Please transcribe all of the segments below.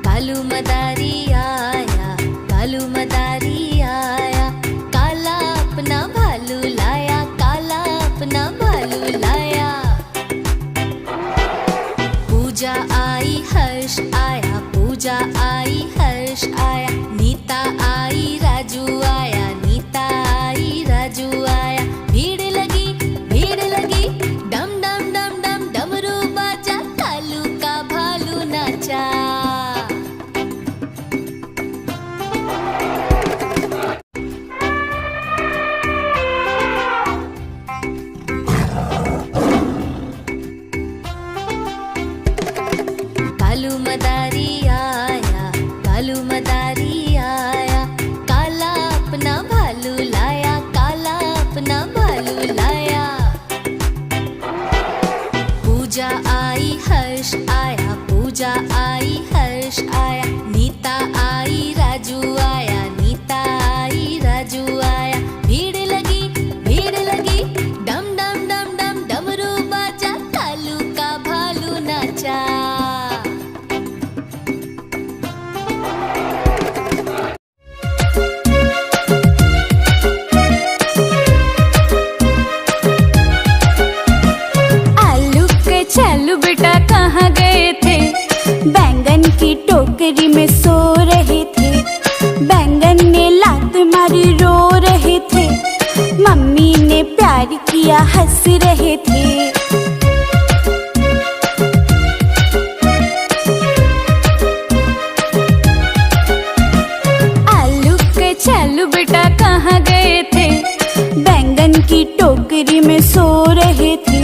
कालू मदारी आया, कालू मदारी आया, काला अपना भालू लाया, काला अपना भालू लाया। पूजा आई हर्ष आया, पूजा आई हर्ष आया, नीता आई राजू आया, नीता आई राजू आया। भीड़ लगी डम डम डम डम डमरू बाजा, कालू का भालू नाचा। कालू मदारी आया, कालू मदारी आया, काला अपना भालू लाया, काला अपना भालू लाया। पूजा आई हर्ष आया, पूजा आई हर्ष आया, नीता आई राजू आया, नीता आई राजू आया। भीड़ लगी डम डम डम डम डमरू बाजा, कालू का भालू नाचा। चलो बेटा कहाँ गए थे? बैंगन की टोकरी में सो रहे थे, बैंगन ने लात मारी रो रहे थे, मम्मी ने प्यार किया हंस रहे थे। आलू के चलो बेटा कहाँ गए थे? बैंगन की टोकरी में सो रहे थे,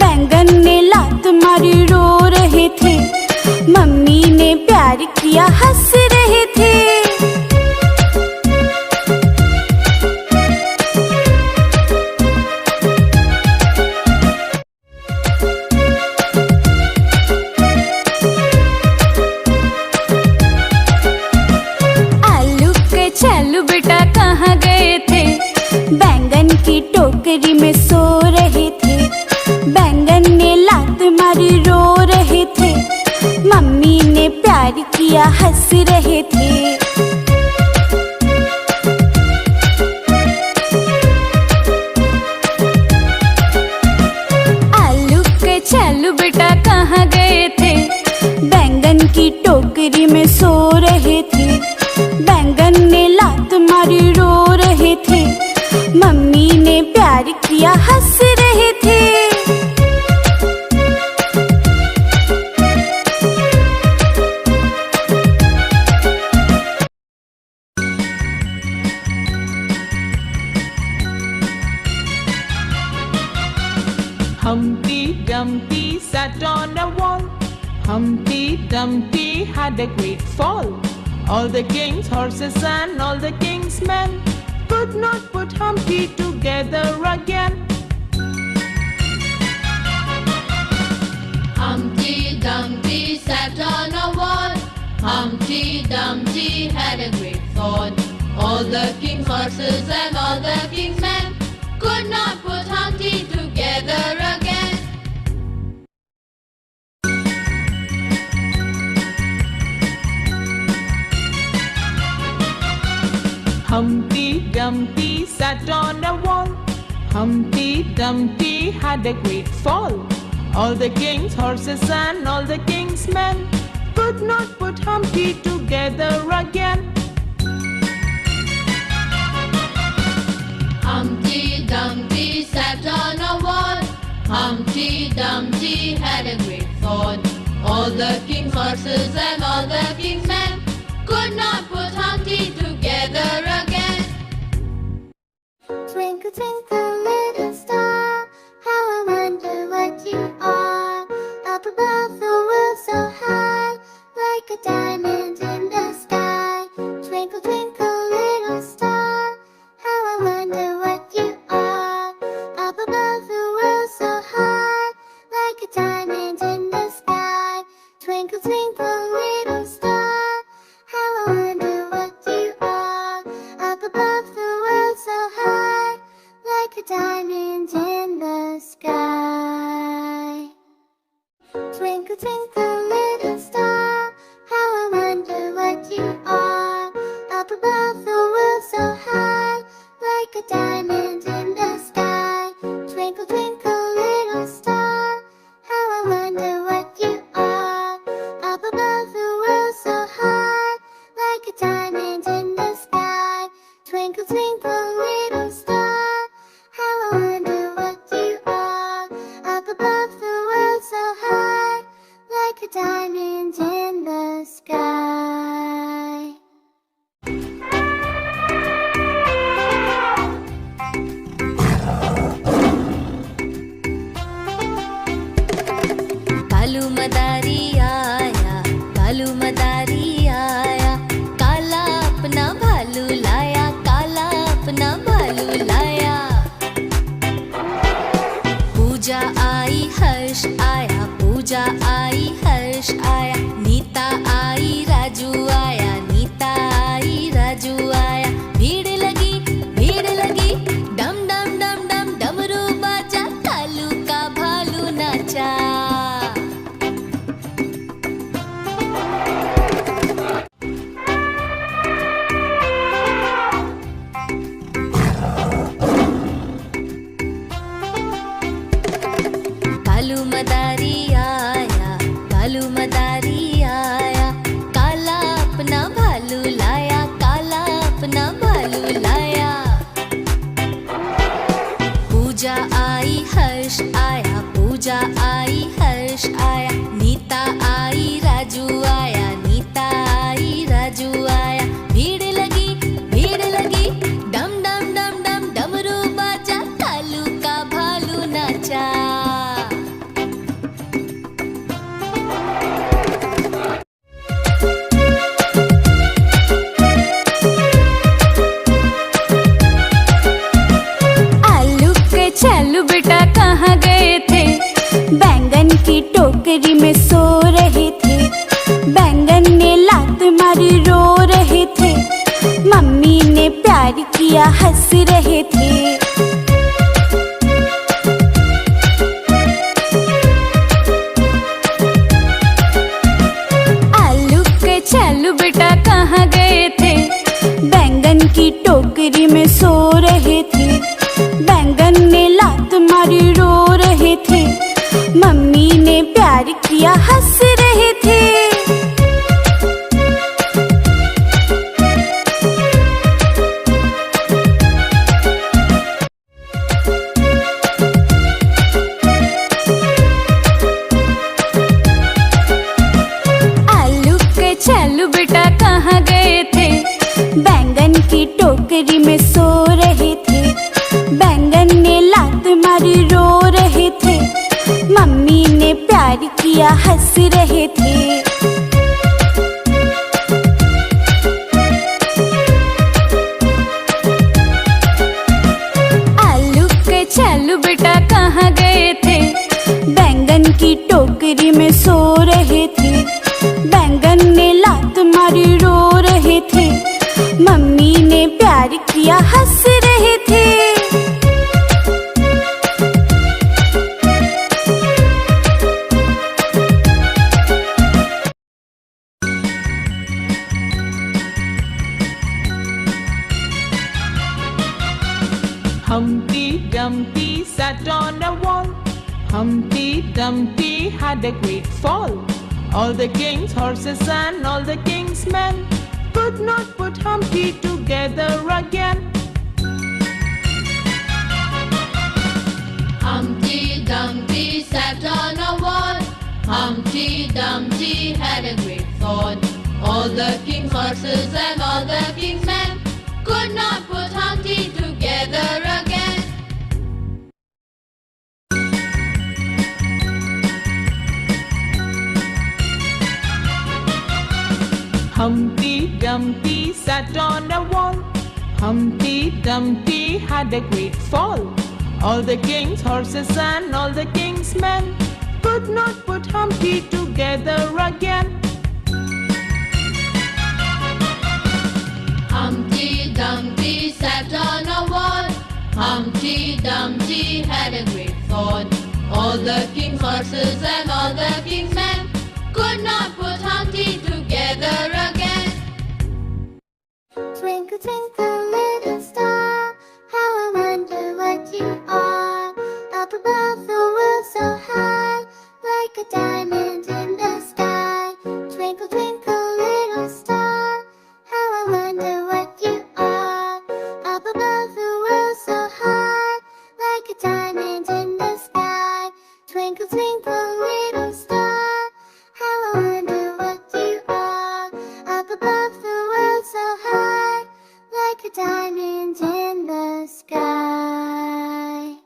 बैंगन ने लात मारी रो रहे थे, मम्मी ने प्यार किया हंस रहे थे। आलू के चलो बेटा कहाँ गए थे? बैंगन की टोकरी में सो रहे थे, बैंगन ने लात मारी रो रहे थे, मम्मी ने प्यार किया हंस रहे थे। आलू के चलो बेटा कहाँ गए थे? बैंगन की टोकरी में सो रहे थे, बैंगन ने लात मारी रो रहे थे, मम्मी ने प्यार किया हंस रहे थे। Humpty Dumpty sat on a wall. Humpty Dumpty had a great fall. All the king's horses and all the king's men could not put Humpty together again. Humpty Dumpty sat on a wall. Humpty Dumpty had a great fall. All the king's horses and all the king's men could not put Humpty together again. Humpty Dumpty sat on a wall. Humpty Dumpty had a great fall. All the king's horses and all the king's men could not put Humpty together again. Humpty Dumpty sat on a wall. Humpty Dumpty had a great fall. All the king's horses and all the king's men could not put Humpty together again. Twinkle, twinkle, little star, how I wonder what you are. Up above the world so high, like a diamond in the sky. Twinkle, twinkle, little star, how I wonder what you are. Up above the world so high, like a diamond in the sky. Twinkle, twinkle, little star, how I wonder what you are. Up above the world so high. diamond in the sky. Twinkle, twinkle, little star, how I wonder what you are. Up above the world so high, like a diamond in the sky. Twinkle, twinkle, little star, how I wonder what you are. Up above the world so high, like a diamond in the sky. Twinkle, twinkle, little star, how I wonder what you are. Up above the world so high, like a diamond in the sky. Kalu मदारी आया, कालू मदारी आया, काला अपना भालू लाया, काला अपना भालू लाया। पूजा आई हर्ष आया, पूजा आई हर्ष आया, नीता आई राजू आया, नीता आई राजू आया। भीड़ लगी डम डम डम डम डमरू बाजा, कालू का भालू नाचा। कालू मदारी आया, कालू मदारी आया, काला अपना भालू लाया, काला अपना भालू लाया। पूजा आई हर्ष आया, पूजा आई हर्ष आया, नीता आई राजू आया, नीता आई राजू आया। भीड़ लगी डम डम डम डम डमरू बाजा, कालू का भालू नाचा। आलू के छल्लू बेटा कहाँ गए थे? बैंगन की टोकरी में सो रहे थे। बैंगन ने लात मारी रो रहे थे। मम्मी ने प्यार किया हंस रहे थे। आलू के छल्लू बेटा कहाँ गए थे? बैंगन की टोकरी में सो रहे थे। बैंगन ने लात मारी रो रहे थे। मम्मी ने प्यार किया हंस रहे थे। आलू के छल्लू बेटा कहाँ गए थे? बैंगन की टोकरी में सो रहे थे। बैंगन ने लात मारी रो रहे थे। मम्मी ने प्यार किया हंस रहे थे। आलू के छल्लू बेटा कहाँ गए थे? बैंगन की टोकरी में सो रहे थे। बैंगन ने लात मारी रो रहे थे। मम्मी ने प्यार किया हंस रहे थे। Humpty Dumpty sat on a wall. Humpty Dumpty had a great fall. All the king's horses and all the king's men could not put Humpty together again. Humpty Dumpty sat on a wall. Humpty Dumpty had a great fall. All the king's horses and all the king's men could not put Humpty together again. Humpty Dumpty sat on a wall. Humpty Dumpty had a great fall. All the king's horses and all the king's men could not put Humpty together again. Humpty Dumpty sat on a wall. Humpty Dumpty had a great fall. All the king's horses and all the king's men could not put Humpty together again. Twinkle, twinkle, little star, how I wonder what you are. Up above the world so high, like a diamond in the sky. Twinkle, twinkle, little star, how I wonder what you are. Up above the world so high, like a diamond in the sky. Twinkle, twinkle, little star, how I wonder what you are. Up above the world so high, like a diamond in the sky.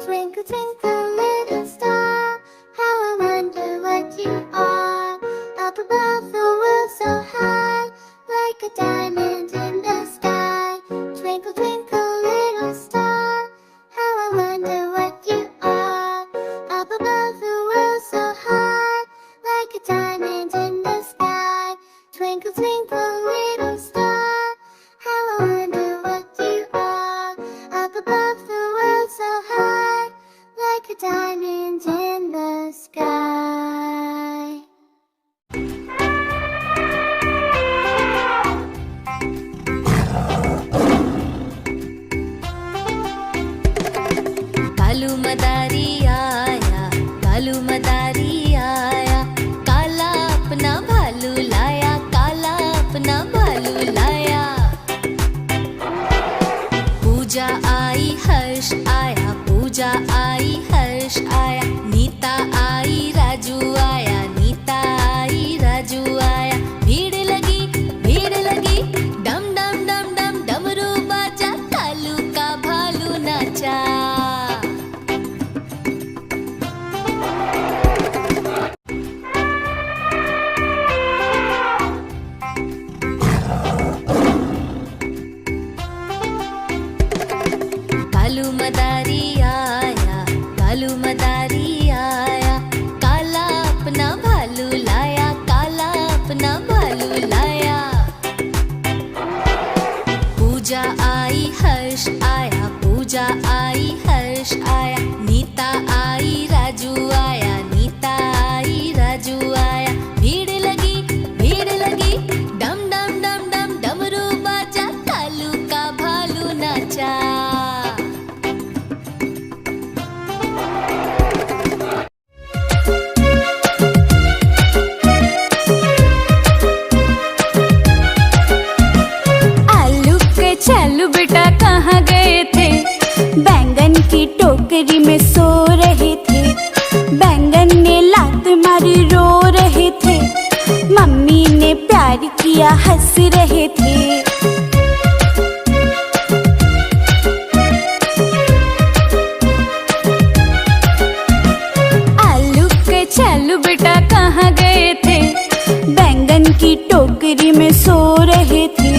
Twinkle, twinkle, little star, how I wonder what you are. Up above the world so high, like a diamond in the sky. Twinkle, twinkle, little star, how I wonder what you are. Up above the world so high, like a diamond in the sky. Twinkle, twinkle, little star, how I wonder what you are. Up above the world so high, like a diamond in the sky. Kalu मदारी आया, कालू मदारी आया, काला अपना भालू लाया, काला अपना भालू लाया। पूजा आई हर्ष आया, पूजा आई हर्ष आया, नीता आई राजू आया, नीता आई राजू आया। भीड़ लगी डम डम डम डम डमरू बाजा, कालू का भालू नाचा। कालू मदारी आया, कालू मदारी आया, काला अपना भालू लाया, काला अपना भालू लाया। पूजा आई हर्ष आया, पूजा आई हर्ष आया, नीता आई राजू आया, नीता आई राजू आया। भीड़ लगी डम डम डम डम डमरू बाजा, कालू का भालू नाचा। आलू के चालू बेटा कहाँ गए थे? बैंगन की टोकरी में सो रहे थे। बैंगन ने लात मारी रो रहे थे। मम्मी ने प्यार किया हंस रहे थे। आलू के चालू बेटा कहाँ गए थे? बैंगन की टोकरी में सो रहे थे।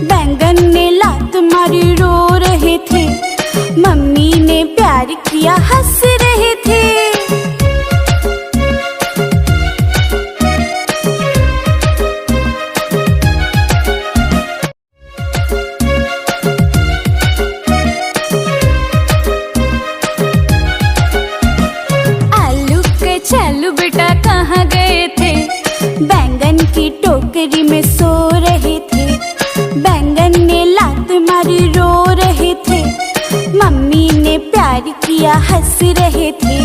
बैंगन ने लात मारी रो रहे थे। मम्मी ने प्यार किया हंस रहे थे। आलू के चालू बेटा कहाँ गए थे? बैंगन की टोकरी में सो रहे थे। बैंगन ने लात मारी रो रहे थे। मम्मी ने प्यार किया हंस रहे थे।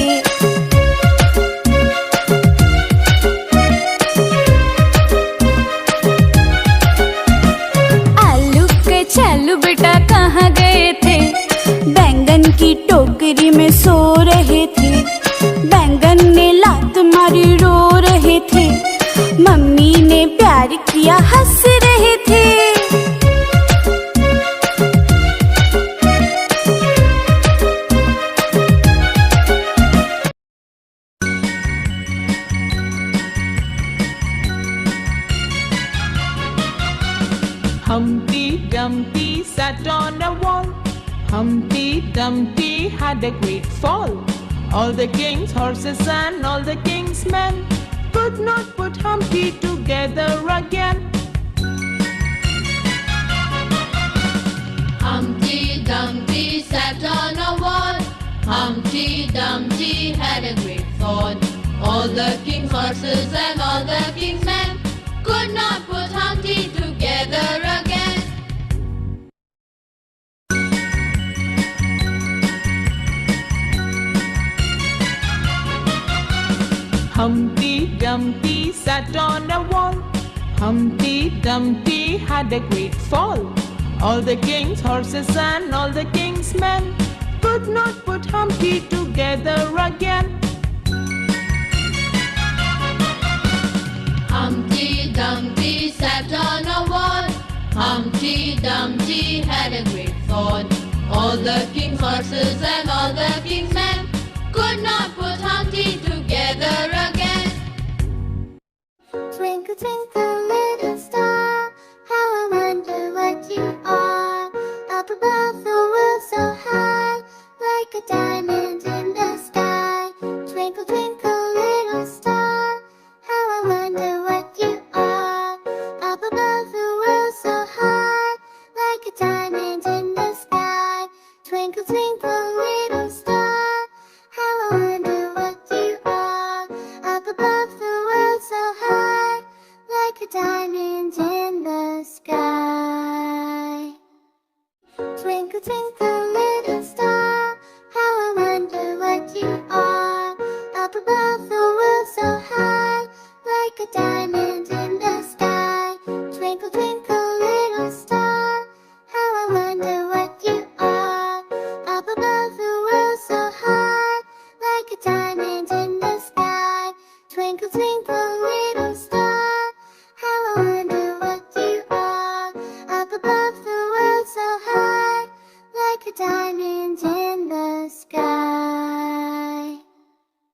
आलू के चालू बेटा कहाँ गए थे? बैंगन की टोकरी में सो रहे थे। बैंगन ने लात मारी रो रहे थे। मम्मी ने प्यार किया हंस रहे थे। Humpty Dumpty sat on a wall. Humpty Dumpty had a great fall. All the king's horses and all the king's men could not put Humpty together again. Humpty Dumpty Dumpty had a great fall. All the king's horses and all the king's men could not put Humpty together again. Humpty Dumpty sat on a wall. Humpty Dumpty had a great fall. All the king's horses and all the king's men could not put Humpty together again. Humpty Dumpty sat on a wall. Humpty Dumpty had a great fall. All the king's horses and all the king's men could not put Humpty together again. Twinkle, twinkle, little star, how I wonder what you are. Up above the world so high, like a diamond in the sky. Twinkle, twinkle, little star, how I wonder what you are. Up above the world so high, like a diamond in the sky. Twinkle, twinkle, little star, how I wonder what you are. Up above the world so high, like a diamond in the sky. Twinkle, twinkle,